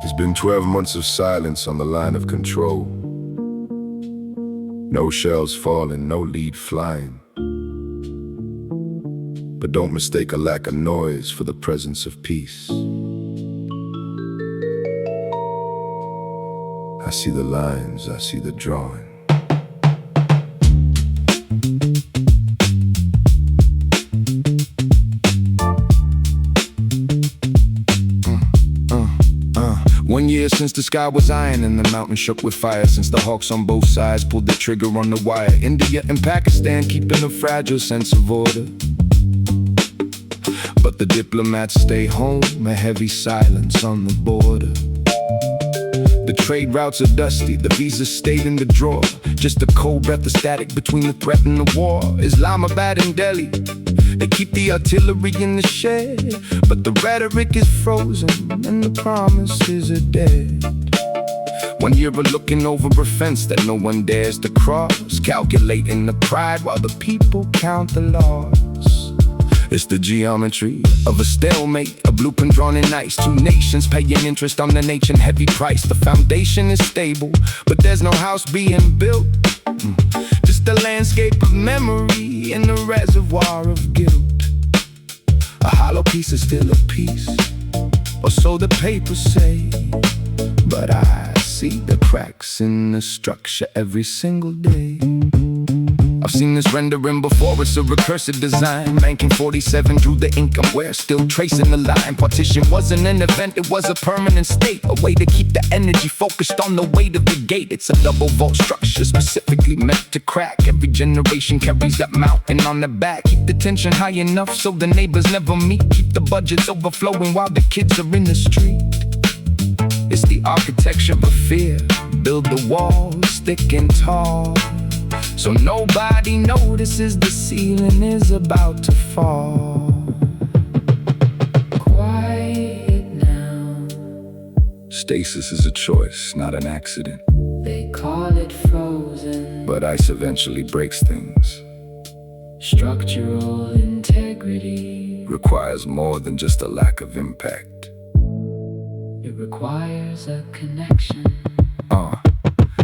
It's been 12 months of silence on the line of control. No shells falling, no lead flying. But don't mistake a lack of noise for the presence of peace. I see the lines, I see the drawing. One year since the sky was iron and the mountain shook with fire, since the hawks on both sides pulled the trigger on the wire. India and Pakistan keeping a fragile sense of order, but the diplomats stay home, a heavy silence on the border. The trade routes are dusty, the visas stayed in the drawer, just a cold breath of static between the threat and the war. Islamabad and Delhi, they keep the artillery in the shed, but the rhetoric is frozen and the promises are dead. 1 year of looking over a fence that no one dares to cross, calculating the pride while the people count the loss. It's the geometry of a stalemate, a blueprint drawn in ice. Two nations paying interest on the nation heavy price. The foundation is stable, but there's no house being built. Just a landscape of memory in the reservoir of guilt. A hollow piece is still a piece, or so the papers say, but I see the cracks in the structure every single day. I've seen this rendering before, it's a recursive design. 1947 drew the ink, and we're still tracing the line. Partition wasn't an event, it was a permanent state, a way to keep the energy focused on the weight of the gate. It's a double vault structure specifically meant to crack. Every generation carries that mountain on their back. Keep the tension high enough so the neighbors never meet. Keep the budgets overflowing while the kids are in the street. It's the architecture of fear. Build the walls thick and tall, so nobody notices the ceiling is about to fall. Quiet now. Stasis is a choice, not an accident. They call it frozen, but ice eventually breaks things. Structural integrity requires more than just a lack of impact. It requires a connection.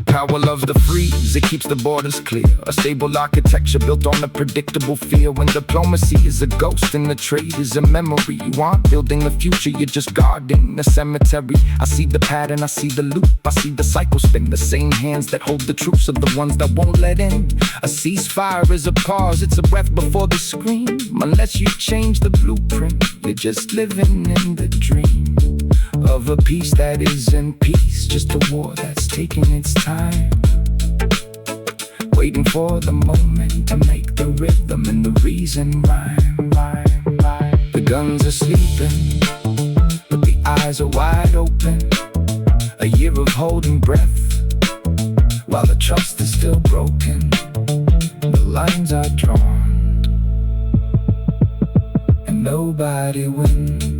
Power of the freeze, it keeps the borders clear. A stable architecture built on a predictable fear. When diplomacy is a ghost and the trade is a memory, you aren't building the future, you're just guarding the cemetery. I see the pattern, I see the loop, I see the cycle spin. The same hands that hold the troops are the ones that won't let in. A ceasefire is a pause, it's a breath before the scream. Unless you change the blueprint, you're just living in the dream of a peace that isn't peace, just a war that's taking its time, waiting for the moment to make the rhythm and the reason rhyme. The guns are sleeping, but the eyes are wide open. A year of holding breath, while the trust is still broken. The lines are drawn, and nobody wins.